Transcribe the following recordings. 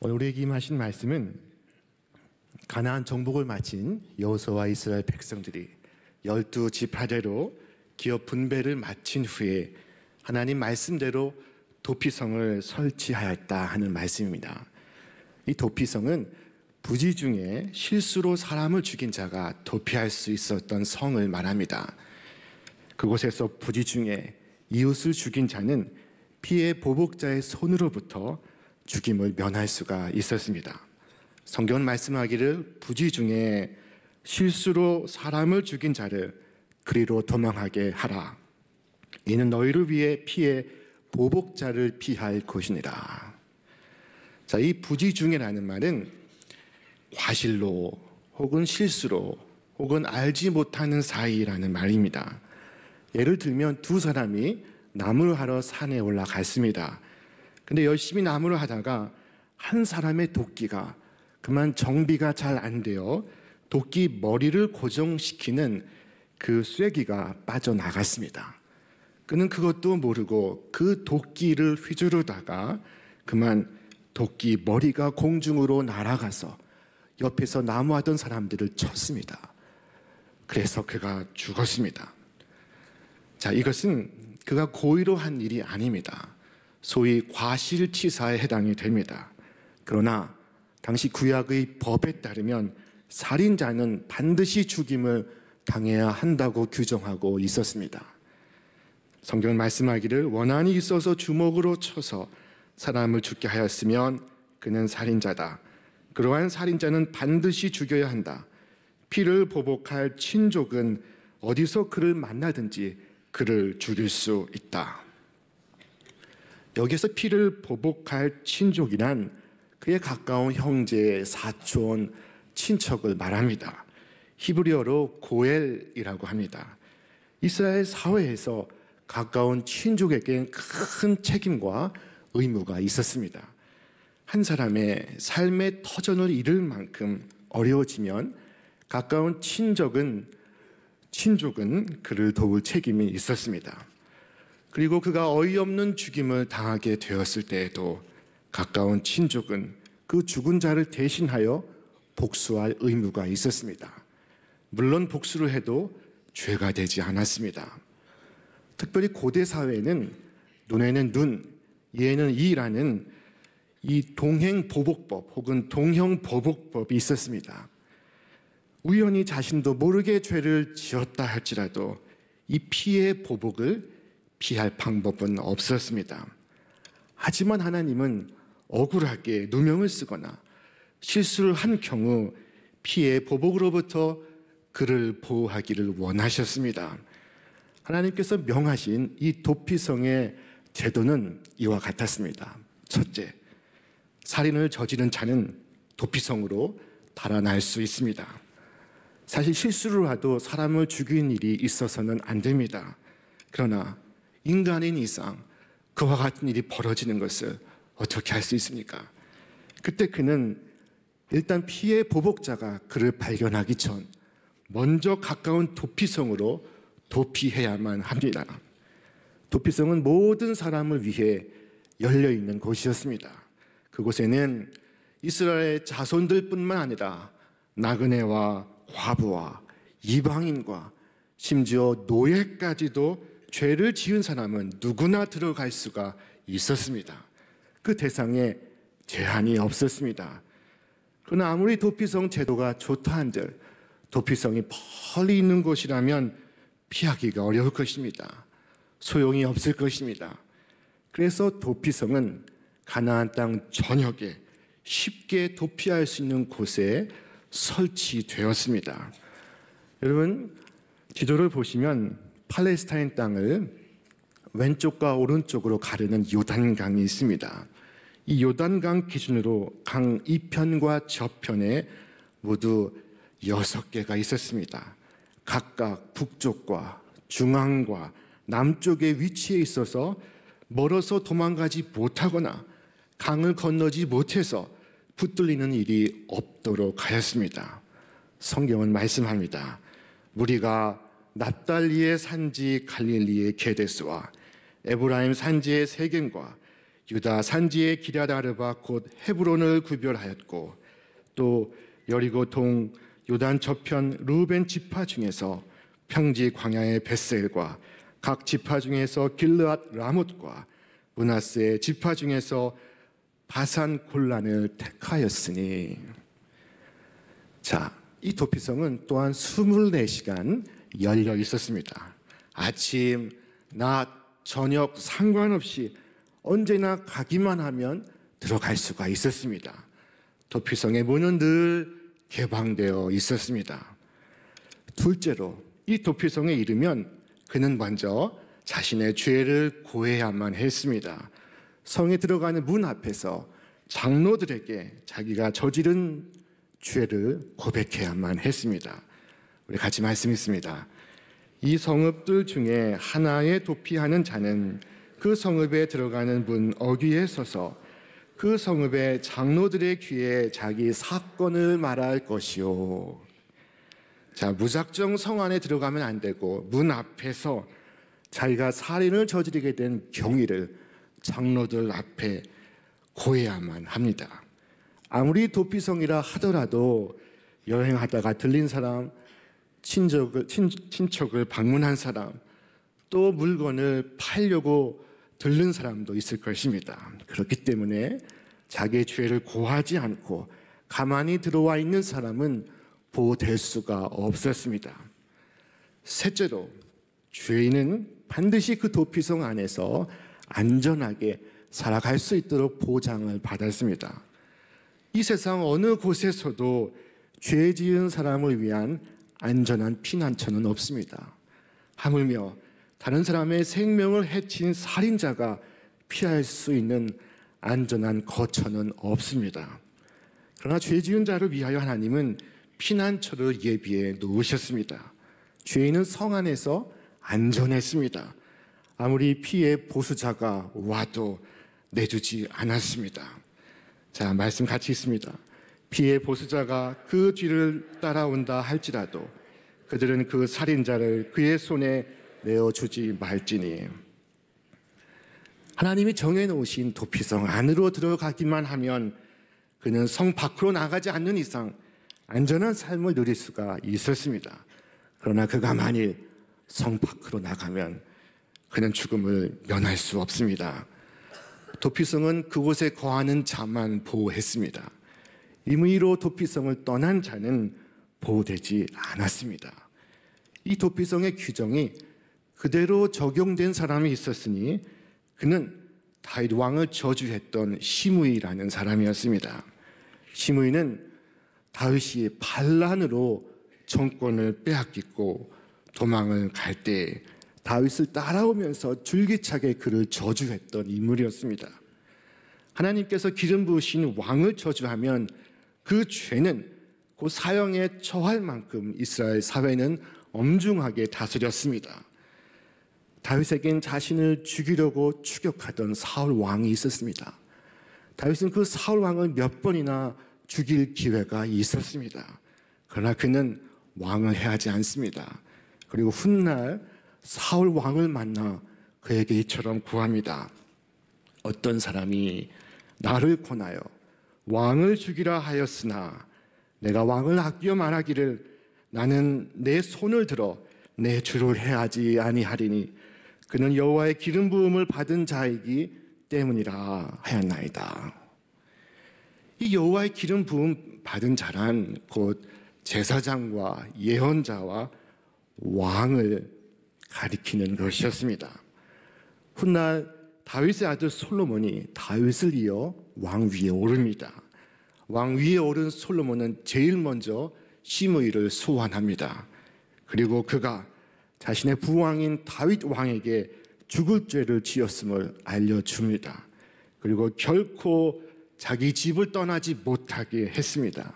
오늘 우리에게 임하신 말씀은 가나안 정복을 마친 여호수아와 이스라엘 백성들이 12지파대로 기업 분배를 마친 후에 하나님 말씀대로 도피성을 설치하였다 하는 말씀입니다. 이 도피성은 부지 중에 실수로 사람을 죽인 자가 도피할 수 있었던 성을 말합니다. 그곳에서 부지 중에 이웃을 죽인 자는 피해 보복자의 손으로부터 죽임을 면할 수가 있었습니다. 성경은 말씀하기를 부지 중에 실수로 사람을 죽인 자를 그리로 도망하게 하라. 이는 너희를 위해 피해 보복자를 피할 곳이니라. 자, 이 부지 중에라는 말은 과실로 혹은 실수로 혹은 알지 못하는 사이라는 말입니다. 예를 들면 두 사람이 나무를 하러 산에 올라갔습니다. 근데 열심히 나무를 하다가 한 사람의 도끼가 그만 정비가 잘 안 되어 도끼 머리를 고정시키는 그 쐐기가 빠져나갔습니다. 그는 그것도 모르고 그 도끼를 휘두르다가 그만 도끼 머리가 공중으로 날아가서 옆에서 나무하던 사람들을 쳤습니다. 그래서 그가 죽었습니다. 자, 이것은 그가 고의로 한 일이 아닙니다. 소위 과실치사에 해당이 됩니다. 그러나 당시 구약의 법에 따르면 살인자는 반드시 죽임을 당해야 한다고 규정하고 있었습니다. 성경은 말씀하기를 원한이 있어서 주먹으로 쳐서 사람을 죽게 하였으면 그는 살인자다. 그러한 살인자는 반드시 죽여야 한다. 피를 보복할 친족은 어디서 그를 만나든지 그를 죽일 수 있다. 여기서 피를 보복할 친족이란 그의 가까운 형제, 사촌, 친척을 말합니다. 히브리어로 고엘이라고 합니다. 이스라엘 사회에서 가까운 친족에겐 큰 책임과 의무가 있었습니다. 한 사람의 삶의 터전을 잃을 만큼 어려워지면 가까운 친족은 그를 도울 책임이 있었습니다. 그리고 그가 어이없는 죽임을 당하게 되었을 때에도 가까운 친족은 그 죽은 자를 대신하여 복수할 의무가 있었습니다. 물론 복수를 해도 죄가 되지 않았습니다. 특별히 고대 사회에는 눈에는 눈, 이에는 이라는 이 동행보복법 혹은 동형보복법이 있었습니다. 우연히 자신도 모르게 죄를 지었다 할지라도 이 피해 보복을 피할 방법은 없었습니다. 하지만 하나님은 억울하게 누명을 쓰거나 실수를 한 경우 피해 보복으로부터 그를 보호하기를 원하셨습니다. 하나님께서 명하신 이 도피성의 제도는 이와 같았습니다. 첫째, 살인을 저지른 자는 도피성으로 달아날 수 있습니다. 사실 실수를 하도 사람을 죽인 일이 있어서는 안 됩니다. 그러나 인간인 이상 그와 같은 일이 벌어지는 것을 어떻게 할 수 있습니까? 그때 그는 일단 피해 보복자가 그를 발견하기 전 먼저 가까운 도피성으로 도피해야만 합니다. 도피성은 모든 사람을 위해 열려있는 곳이었습니다. 그곳에는 이스라엘 자손들뿐만 아니라 나그네와 과부와 이방인과 심지어 노예까지도 죄를 지은 사람은 누구나 들어갈 수가 있었습니다. 그 대상에 제한이 없었습니다. 그러나 아무리 도피성 제도가 좋다 한들 도피성이 멀리 있는 곳이라면 피하기가 어려울 것입니다. 소용이 없을 것입니다. 그래서 도피성은 가나안 땅 전역에 쉽게 도피할 수 있는 곳에 설치되었습니다. 여러분, 지도를 보시면 팔레스타인 땅을 왼쪽과 오른쪽으로 가르는 요단강이 있습니다. 이 요단강 기준으로 강 이편과 저편에 모두 6개가 있었습니다. 각각 북쪽과 중앙과 남쪽에 위치해 있어서 멀어서 도망가지 못하거나 강을 건너지 못해서 붙들리는 일이 없도록 하였습니다. 성경은 말씀합니다. 무리가 납달리의 산지 갈릴리의 게데스와 에브라임 산지의 세겜과 유다 산지의 기럇 아르바 곧 헤브론을 구별하였고 또 여리고 동 요단 저편 루벤 지파 중에서 평지 광야의 벳셀과 각 지파 중에서 길르앗 라못과 므낫세의 지파 중에서 바산 골란을 택하였으니. 자, 이 도피성은 또한 24시간 열려 있었습니다. 아침, 낮, 저녁 상관없이 언제나 가기만 하면 들어갈 수가 있었습니다. 도피성의 문은 늘 개방되어 있었습니다. 둘째로 이 도피성에 이르면 그는 먼저 자신의 죄를 고해야만 했습니다. 성에 들어가는 문 앞에서 장로들에게 자기가 저지른 죄를 고백해야만 했습니다. 우리 같이 말씀 있습니다. 이 성읍들 중에 하나에 도피하는 자는 그 성읍에 들어가는 문 어귀에 서서 그 성읍의 장로들의 귀에 자기 사건을 말할 것이요. 자, 무작정 성 안에 들어가면 안 되고 문 앞에서 자기가 살인을 저지르게 된 경위를 장로들 앞에 고해야만 합니다. 아무리 도피성이라 하더라도 여행하다가 들린 사람, 친척을 방문한 사람, 또 물건을 팔려고 들른 사람도 있을 것입니다. 그렇기 때문에 자기의 죄를 고하지 않고 가만히 들어와 있는 사람은 보호될 수가 없었습니다. 셋째로 죄인은 반드시 그 도피성 안에서 안전하게 살아갈 수 있도록 보장을 받았습니다. 이 세상 어느 곳에서도 죄 지은 사람을 위한 안전한 피난처는 없습니다. 하물며 다른 사람의 생명을 해친 살인자가 피할 수 있는 안전한 거처는 없습니다. 그러나 죄 지은 자를 위하여 하나님은 피난처를 예비해 놓으셨습니다. 죄인은 성 안에서 안전했습니다. 아무리 피해 보수자가 와도 내주지 않았습니다. 자, 말씀 같이 있습니다. 피해 보수자가 그 뒤를 따라온다 할지라도 그들은 그 살인자를 그의 손에 내어주지 말지니. 하나님이 정해놓으신 도피성 안으로 들어가기만 하면 그는 성 밖으로 나가지 않는 이상 안전한 삶을 누릴 수가 있었습니다. 그러나 그가 만일 성 밖으로 나가면 그는 죽음을 면할 수 없습니다. 도피성은 그곳에 거하는 자만 보호했습니다. 임의로 도피성을 떠난 자는 보호되지 않았습니다. 이 도피성의 규정이 그대로 적용된 사람이 있었으니 그는 다윗 왕을 저주했던 시므이라는 사람이었습니다. 시므이는 다윗이 반란으로 정권을 빼앗기고 도망을 갈 때 다윗을 따라오면서 줄기차게 그를 저주했던 인물이었습니다. 하나님께서 기름 부으신 왕을 저주하면 그 죄는 곧 사형에 처할 만큼 이스라엘 사회는 엄중하게 다스렸습니다. 다윗에겐 자신을 죽이려고 추격하던 사울 왕이 있었습니다. 다윗은 그 사울 왕을 몇 번이나 죽일 기회가 있었습니다. 그러나 그는 왕을 해하지 않습니다. 그리고 훗날 사울 왕을 만나 그에게 이처럼 구합니다. 어떤 사람이 나를 권하여 왕을 죽이라 하였으나 내가 왕을 아끼어 말하기를 나는 내 손을 들어 내 주를 해하지 아니하리니 그는 여호와의 기름 부음을 받은 자이기 때문이라 하였나이다. 이 여호와의 기름 부음 받은 자란 곧 제사장과 예언자와 왕을 가리키는 것이었습니다. 훗날 다윗의 아들 솔로몬이 다윗을 이어 왕 위에 오릅니다. 왕 위에 오른 솔로몬은 제일 먼저 시므이를 소환합니다. 그리고 그가 자신의 부왕인 다윗 왕에게 죽을 죄를 지었음을 알려줍니다. 그리고 결코 자기 집을 떠나지 못하게 했습니다.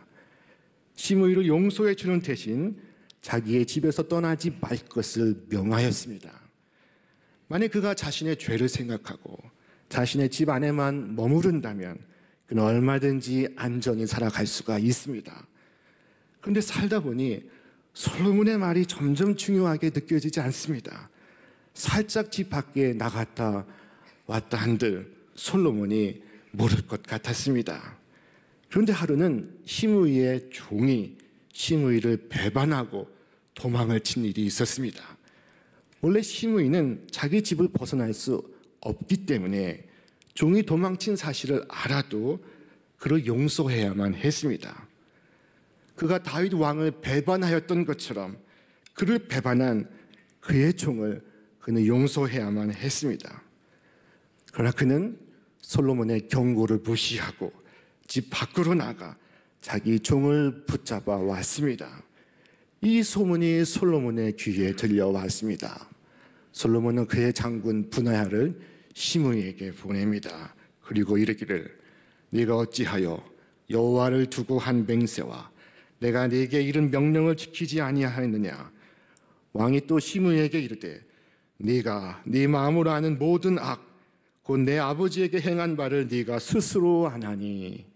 시므이를 용서해 주는 대신 자기의 집에서 떠나지 말 것을 명하였습니다. 만약 그가 자신의 죄를 생각하고 자신의 집 안에만 머무른다면 그는 얼마든지 안전히 살아갈 수가 있습니다. 그런데 살다 보니 솔로몬의 말이 점점 중요하게 느껴지지 않습니다. 살짝 집 밖에 나갔다 왔다 한들 솔로몬이 모를 것 같았습니다. 그런데 하루는 시므이의 종이 시므이를 배반하고 도망을 친 일이 있었습니다. 원래 시므이는 자기 집을 벗어날 수 없기 때문에 종이 도망친 사실을 알아도 그를 용서해야만 했습니다. 그가 다윗 왕을 배반하였던 것처럼 그를 배반한 그의 종을 그는 용서해야만 했습니다. 그러나 그는 솔로몬의 경고를 무시하고 집 밖으로 나가 자기 종을 붙잡아 왔습니다. 이 소문이 솔로몬의 귀에 들려왔습니다. 솔로몬은 그의 장군 분하야를 시므이에게 보냅니다. 그리고 이르기를 네가 어찌하여 여호와를 두고 한 맹세와 내가 네게 이른 명령을 지키지 아니하였느냐. 왕이 또 시므이에게 이르되 네가 네 마음으로 하는 모든 악 곧 내 아버지에게 행한 바를 네가 스스로 안하니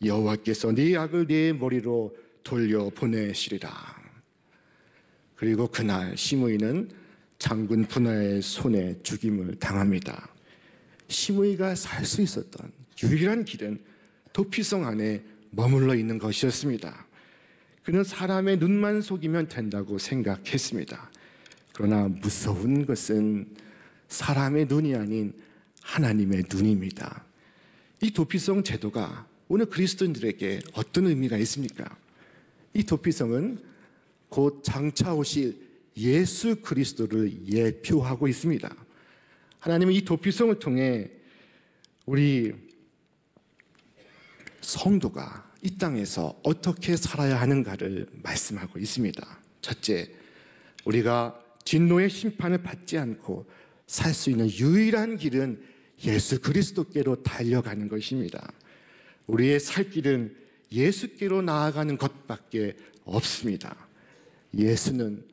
여호와께서 네 악을 네 머리로 돌려 보내시리라. 그리고 그날 시므이는 장군 분하야의 손에 죽임을 당합니다. 시므이가 살 수 있었던 유일한 길은 도피성 안에 머물러 있는 것이었습니다. 그는 사람의 눈만 속이면 된다고 생각했습니다. 그러나 무서운 것은 사람의 눈이 아닌 하나님의 눈입니다. 이 도피성 제도가 오늘 그리스도인들에게 어떤 의미가 있습니까? 이 도피성은 곧 장차 오실 예수 그리스도를 예표하고 있습니다. 하나님은 이 도피성을 통해 우리 성도가 이 땅에서 어떻게 살아야 하는가를 말씀하고 있습니다. 첫째, 우리가 진노의 심판을 받지 않고 살 수 있는 유일한 길은 예수 그리스도께로 달려가는 것입니다. 우리의 살 길은 예수께로 나아가는 것밖에 없습니다. 예수는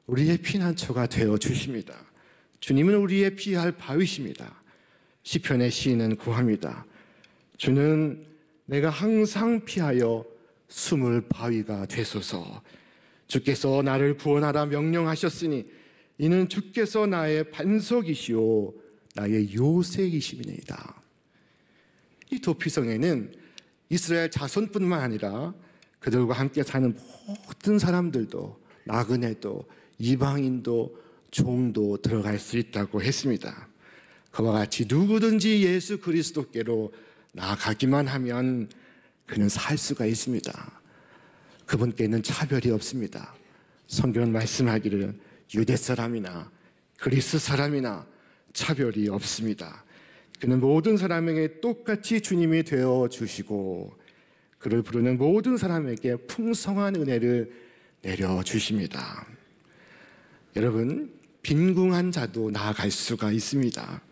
우리의 피난처가 되어 주십니다. 주님은 우리의 피할 바위십니다. 시편의 시인은 구합니다. 주는 내가 항상 피하여 숨을 바위가 되소서. 주께서 나를 구원하라 명령하셨으니 이는 주께서 나의 반석이시오 나의 요새이심이니이다. 이 도피성에는 이스라엘 자손뿐만 아니라 그들과 함께 사는 모든 사람들도 나그네도 이방인도 종도 들어갈 수 있다고 했습니다. 그와 같이 누구든지 예수 그리스도께로 나아가기만 하면 그는 살 수가 있습니다. 그분께는 차별이 없습니다. 성경은 말씀하기를 유대 사람이나 그리스 사람이나 차별이 없습니다. 그는 모든 사람에게 똑같이 주님이 되어 주시고 그를 부르는 모든 사람에게 풍성한 은혜를 내려 주십니다. 여러분, 빈궁한 자도 나아갈 수가 있습니다.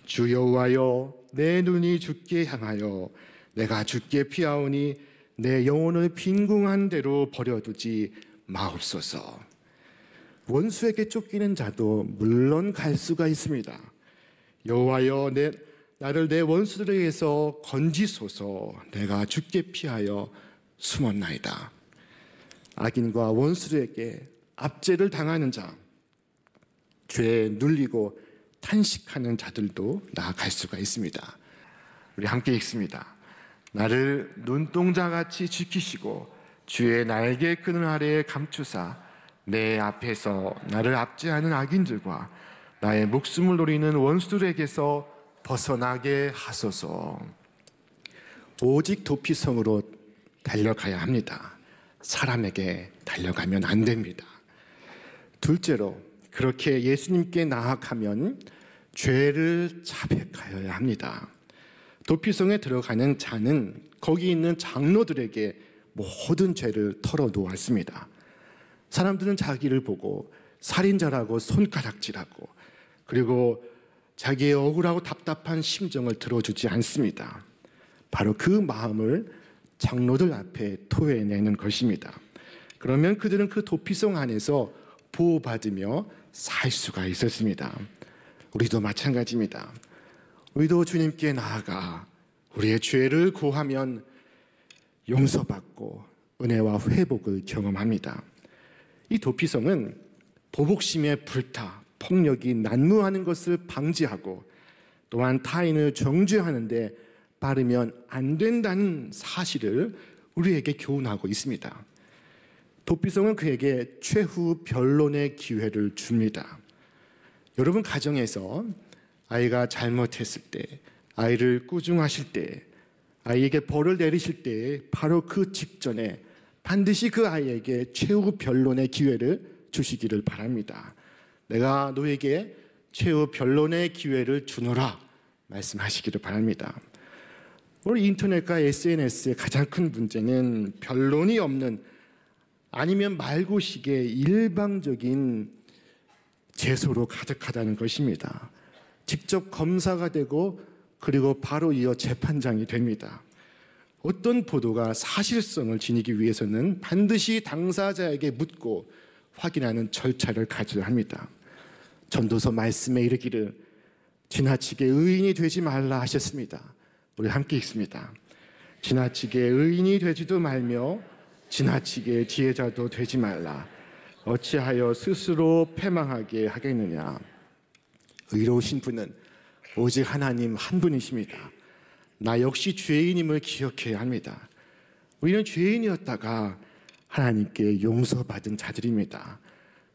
주 여호와여, 내 눈이 주께 향하여 내가 주께 피하오니 내 영혼을 빈궁한 대로 버려두지 마옵소서. 원수에게 쫓기는 자도 물론 갈 수가 있습니다. 여호와여, 나를 내 원수들에게서 건지소서. 내가 주께 피하여 숨었나이다. 악인과 원수들에게 압제를 당하는 자, 죄에 눌리고 탄식하는 자들도 나아갈 수가 있습니다. 우리 함께 읽습니다. 나를 눈동자같이 지키시고 주의 날개 그늘 아래에 감추사 내 앞에서 나를 압제하는 악인들과 나의 목숨을 노리는 원수들에게서 벗어나게 하소서. 오직 도피성으로 달려가야 합니다. 사람에게 달려가면 안 됩니다. 둘째로, 그렇게 예수님께 나아가면 죄를 자백하여야 합니다. 도피성에 들어가는 자는 거기 있는 장로들에게 모든 죄를 털어놓았습니다. 사람들은 자기를 보고 살인자라고 손가락질하고 그리고 자기의 억울하고 답답한 심정을 들어주지 않습니다. 바로 그 마음을 장로들 앞에 토해내는 것입니다. 그러면 그들은 그 도피성 안에서 보호받으며 살 수가 있었습니다. 우리도 마찬가지입니다. 우리도 주님께 나아가 우리의 죄를 고하면 용서받고 은혜와 회복을 경험합니다. 이 도피성은 보복심에 불타 폭력이 난무하는 것을 방지하고 또한 타인을 정죄하는데 빠르면 안 된다는 사실을 우리에게 교훈하고 있습니다. 도피성은 그에게 최후 변론의 기회를 줍니다. 여러분 가정에서 아이가 잘못했을 때, 아이를 꾸중하실 때, 아이에게 벌을 내리실 때 바로 그 직전에 반드시 그 아이에게 최후 변론의 기회를 주시기를 바랍니다. 내가 너에게 최후 변론의 기회를 주노라 말씀하시기를 바랍니다. 오늘 인터넷과 SNS의 가장 큰 문제는 변론이 없는 아니면 말고식의 일방적인 제소로 가득하다는 것입니다. 직접 검사가 되고 그리고 바로 이어 재판장이 됩니다. 어떤 보도가 사실성을 지니기 위해서는 반드시 당사자에게 묻고 확인하는 절차를 가져야 합니다. 전도서 말씀에 이르기를 지나치게 의인이 되지 말라 하셨습니다. 우리 함께 읽습니다. 지나치게 의인이 되지도 말며 지나치게 지혜자도 되지 말라. 어찌하여 스스로 패망하게 하겠느냐. 의로우신 분은 오직 하나님 한 분이십니다. 나 역시 죄인임을 기억해야 합니다. 우리는 죄인이었다가 하나님께 용서받은 자들입니다.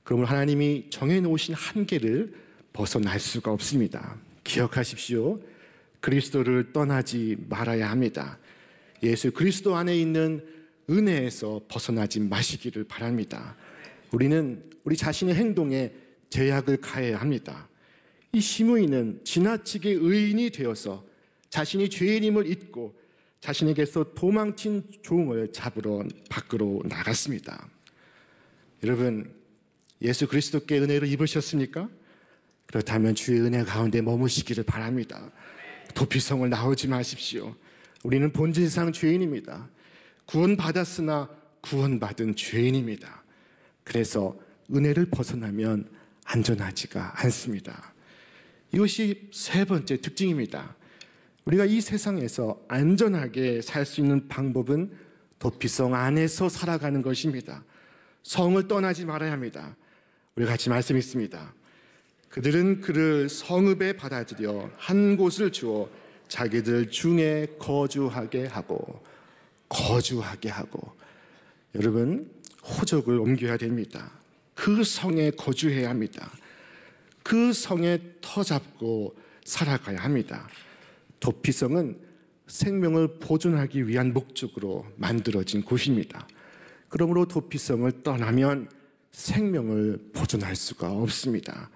그러므로 하나님이 정해놓으신 한계를 벗어날 수가 없습니다. 기억하십시오. 그리스도를 떠나지 말아야 합니다. 예수 그리스도 안에 있는 은혜에서 벗어나지 마시기를 바랍니다. 우리는 우리 자신의 행동에 제약을 가해야 합니다. 이 시므이는 지나치게 의인이 되어서 자신이 죄인임을 잊고 자신에게서 도망친 종을 잡으러 밖으로 나갔습니다. 여러분, 예수 그리스도께 은혜를 입으셨습니까? 그렇다면 주의 은혜 가운데 머무시기를 바랍니다. 도피성을 나오지 마십시오. 우리는 본질상 죄인입니다. 구원받았으나 구원받은 죄인입니다. 그래서 은혜를 벗어나면 안전하지가 않습니다. 이것이 세 번째 특징입니다. 우리가 이 세상에서 안전하게 살 수 있는 방법은 도피성 안에서 살아가는 것입니다. 성을 떠나지 말아야 합니다. 우리 같이 말씀 있습니다. 그들은 그를 성읍에 받아들여 한 곳을 주어 자기들 중에 거주하게 하고 여러분 호적을 옮겨야 됩니다. 그 성에 거주해야 합니다. 그 성에 터잡고 살아가야 합니다. 도피성은 생명을 보존하기 위한 목적으로 만들어진 곳입니다. 그러므로 도피성을 떠나면 생명을 보존할 수가 없습니다.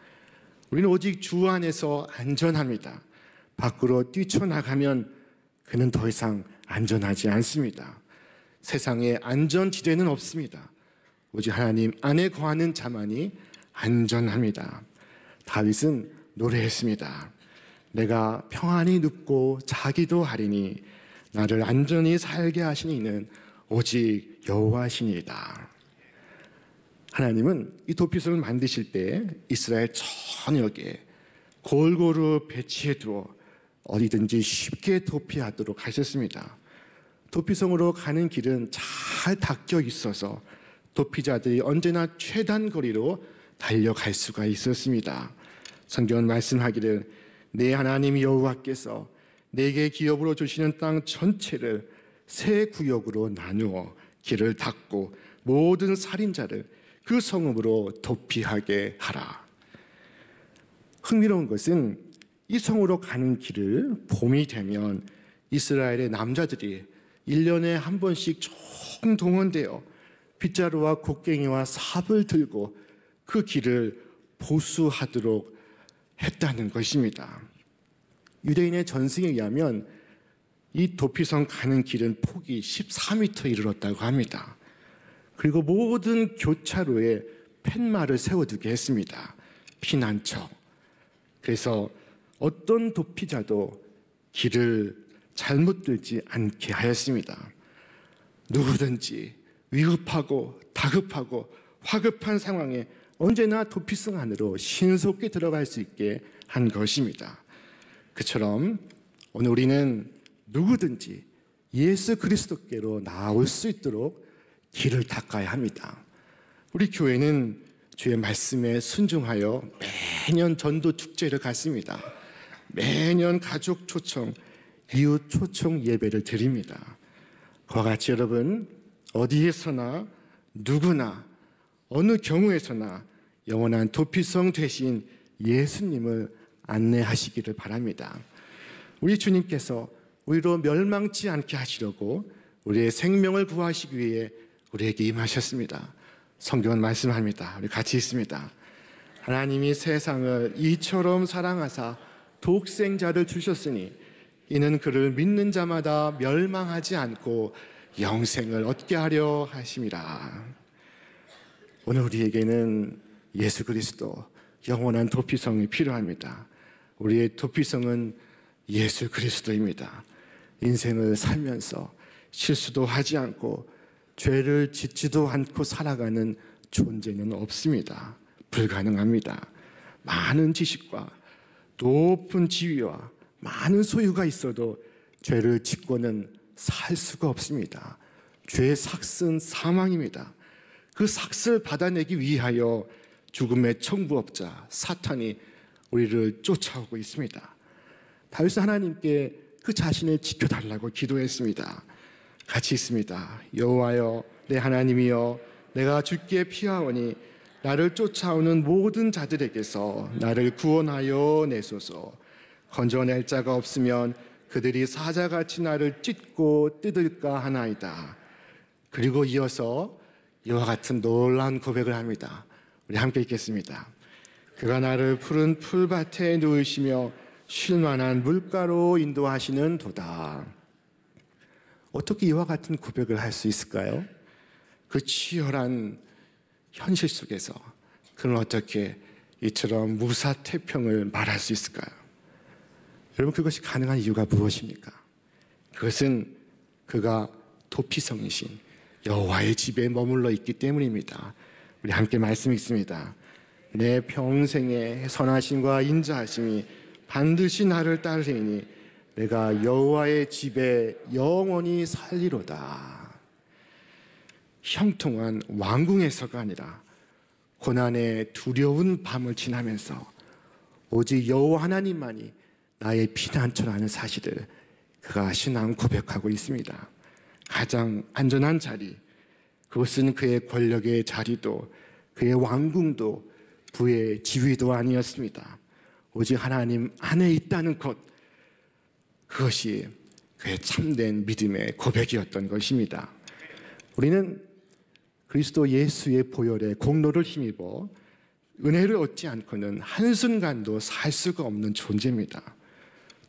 우리는 오직 주 안에서 안전합니다. 밖으로 뛰쳐나가면 그는 더 이상 안전하지 않습니다. 세상에 안전지대는 없습니다. 오직 하나님 안에 거하는 자만이 안전합니다. 다윗은 노래했습니다. 내가 평안히 눕고 자기도 하리니 나를 안전히 살게 하신 이는 오직 여호와시니이다. 하나님은 이 도피성을 만드실 때 이스라엘 전역에 골고루 배치해 두어 어디든지 쉽게 도피하도록 하셨습니다. 도피성으로 가는 길은 잘 닦여 있어서 도피자들이 언제나 최단 거리로 달려갈 수가 있었습니다. 성경은 말씀하기를 내 하나님 여호와께서 내게 기업으로 주시는 땅 전체를 세 구역으로 나누어 길을 닦고 모든 살인자를 그 성읍으로 도피하게 하라. 흥미로운 것은 이 성으로 가는 길을 봄이 되면 이스라엘의 남자들이 1년에 한 번씩 총동원되어 빗자루와 곡괭이와 삽을 들고 그 길을 보수하도록 했다는 것입니다. 유대인의 전승에 의하면 이 도피성 가는 길은 폭이 14m 이르렀다고 합니다. 그리고 모든 교차로에 팻말을 세워두게 했습니다. 피난처. 그래서 어떤 도피자도 길을 잘못 들지 않게 하였습니다. 누구든지 위급하고 다급하고 화급한 상황에 언제나 도피성 안으로 신속히 들어갈 수 있게 한 것입니다. 그처럼 오늘 우리는 누구든지 예수 그리스도께로 나올 수 있도록 길을 닦아야 합니다. 우리 교회는 주의 말씀에 순종하여 매년 전도 축제를 갖습니다. 매년 가족 초청, 이웃 초청 예배를 드립니다. 그와 같이 여러분, 어디에서나 누구나 어느 경우에서나 영원한 도피성 되신 예수님을 안내하시기를 바랍니다. 우리 주님께서 우리로 멸망치 않게 하시려고 우리의 생명을 구하시기 위해 우리에게 임하셨습니다. 성경은 말씀합니다. 우리 같이 읽습니다. 하나님이 세상을 이처럼 사랑하사 독생자를 주셨으니 이는 그를 믿는 자마다 멸망하지 않고 영생을 얻게 하려 하심이라. 오늘 우리에게는 예수 그리스도 영원한 도피성이 필요합니다. 우리의 도피성은 예수 그리스도입니다. 인생을 살면서 실수도 하지 않고 죄를 짓지도 않고 살아가는 존재는 없습니다. 불가능합니다. 많은 지식과 높은 지위와 많은 소유가 있어도 죄를 짓고는 살 수가 없습니다. 죄의 삭은 사망입니다. 그 삭을 받아내기 위하여 죽음의 청부업자 사탄이 우리를 쫓아오고 있습니다. 다윗은 하나님께 그 자신을 지켜달라고 기도했습니다. 같이 읽습니다. 여호와여 내 하나님이여 내가 주께 피하오니 나를 쫓아오는 모든 자들에게서 나를 구원하여 내소서. 건져낼 자가 없으면 그들이 사자같이 나를 찢고 뜯을까 하나이다. 그리고 이어서 이와 같은 놀라운 고백을 합니다. 우리 함께 읽겠습니다. 그가 나를 푸른 풀밭에 누우시며 쉴만한 물가로 인도하시는 도다. 어떻게 이와 같은 고백을 할 수 있을까요? 그 치열한 현실 속에서 그는 어떻게 이처럼 무사태평을 말할 수 있을까요? 여러분, 그것이 가능한 이유가 무엇입니까? 그것은 그가 도피성이신 여호와의 집에 머물러 있기 때문입니다. 우리 함께 말씀 읽습니다. 내 평생의 선하심과 인자하심이 반드시 나를 따르리니 내가 여호와의 집에 영원히 살리로다. 형통한 왕궁에서가 아니라 고난의 두려운 밤을 지나면서 오직 여호와 하나님만이 나의 피난처라는 사실을 그가 신앙 고백하고 있습니다. 가장 안전한 자리, 그것은 그의 권력의 자리도 그의 왕궁도 부의 지위도 아니었습니다. 오직 하나님 안에 있다는 것, 그것이 그의 참된 믿음의 고백이었던 것입니다. 우리는 그리스도 예수의 보혈의 공로를 힘입어 은혜를 얻지 않고는 한순간도 살 수가 없는 존재입니다.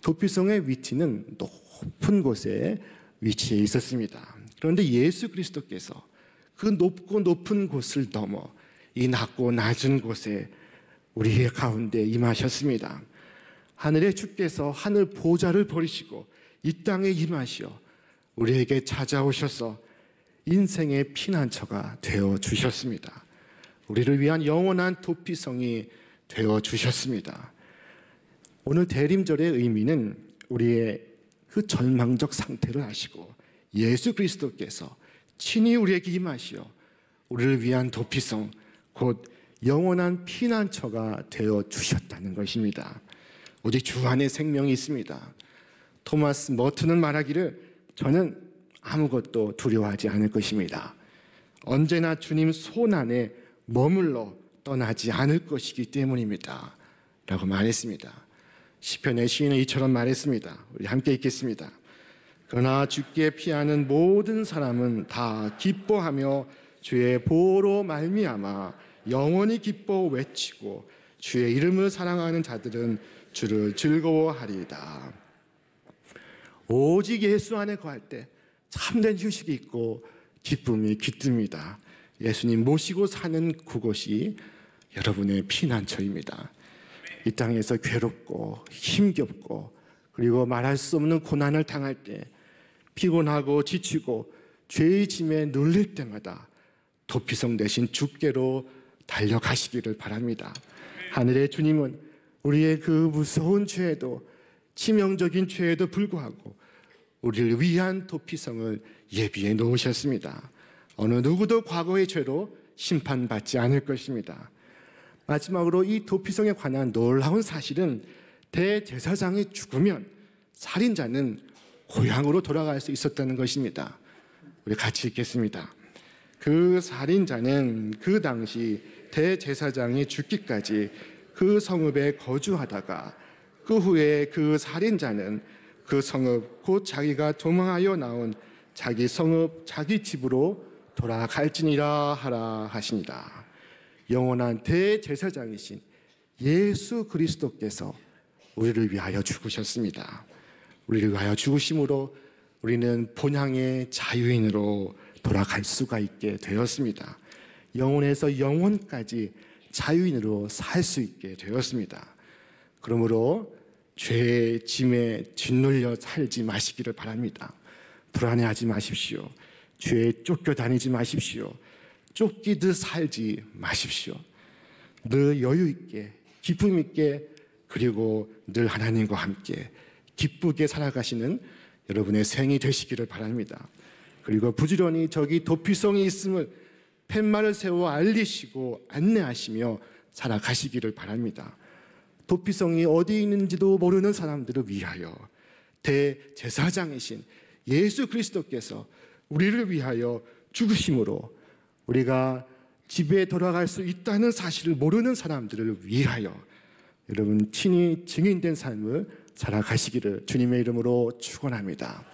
도피성의 위치는 높은 곳에 위치해 있었습니다. 그런데 예수 그리스도께서 그 높고 높은 곳을 넘어 이 낮고 낮은 곳에 우리의 가운데 임하셨습니다. 하늘의 주께서 하늘 보좌를 버리시고 이 땅에 임하시어 우리에게 찾아오셔서 인생의 피난처가 되어 주셨습니다. 우리를 위한 영원한 도피성이 되어 주셨습니다. 오늘 대림절의 의미는 우리의 그 절망적 상태를 아시고 예수 그리스도께서 친히 우리에게 임하시어 우리를 위한 도피성, 곧 영원한 피난처가 되어 주셨다는 것입니다. 오직 주 안에 생명이 있습니다. 토마스 머튼은 말하기를 저는 아무것도 두려워하지 않을 것입니다. 언제나 주님 손 안에 머물러 떠나지 않을 것이기 때문입니다. 라고 말했습니다. 시편의 시인은 이처럼 말했습니다. 우리 함께 읽겠습니다. 그러나 주께 피하는 모든 사람은 다 기뻐하며 주의 보호로 말미암아 영원히 기뻐 외치고 주의 이름을 사랑하는 자들은 주를 즐거워하리이다. 오직 예수 안에 거할 때 참된 휴식이 있고 기쁨이 깃듭니다. 예수님 모시고 사는 그곳이 여러분의 피난처입니다. 이 땅에서 괴롭고 힘겹고 그리고 말할 수 없는 고난을 당할 때 피곤하고 지치고 죄의 짐에 눌릴 때마다 도피성 대신 주께로 달려가시기를 바랍니다. 하늘의 주님은 우리의 그 무서운 죄에도 치명적인 죄에도 불구하고 우리를 위한 도피성을 예비해 놓으셨습니다. 어느 누구도 과거의 죄로 심판받지 않을 것입니다. 마지막으로 이 도피성에 관한 놀라운 사실은 대제사장이 죽으면 살인자는 고향으로 돌아갈 수 있었다는 것입니다. 우리 같이 읽겠습니다. 그 살인자는 그 당시 대제사장이 죽기까지 그 성읍에 거주하다가 그 후에 그 살인자는 그 성읍 곧 자기가 도망하여 나온 자기 성읍 자기 집으로 돌아갈지니라 하라 하십니다. 영원한 대제사장이신 예수 그리스도께서 우리를 위하여 죽으셨습니다. 우리를 위하여 죽으심으로 우리는 본향의 자유인으로 돌아갈 수가 있게 되었습니다. 영혼에서 영혼까지 자유인으로 살 수 있게 되었습니다. 그러므로 죄의 짐에 짓눌려 살지 마시기를 바랍니다. 불안해하지 마십시오. 죄에 쫓겨다니지 마십시오. 쫓기듯 살지 마십시오. 늘 여유 있게, 기쁨 있게, 그리고 늘 하나님과 함께 기쁘게 살아가시는 여러분의 생이 되시기를 바랍니다. 그리고 부지런히 저기 도피성이 있음을 팻말을 세워 알리시고 안내하시며 살아가시기를 바랍니다. 도피성이 어디 있는지도 모르는 사람들을 위하여 대제사장이신 예수 그리스도께서 우리를 위하여 죽으심으로 우리가 집에 돌아갈 수 있다는 사실을 모르는 사람들을 위하여 여러분 친히 증인된 삶을 살아가시기를 주님의 이름으로 축원합니다.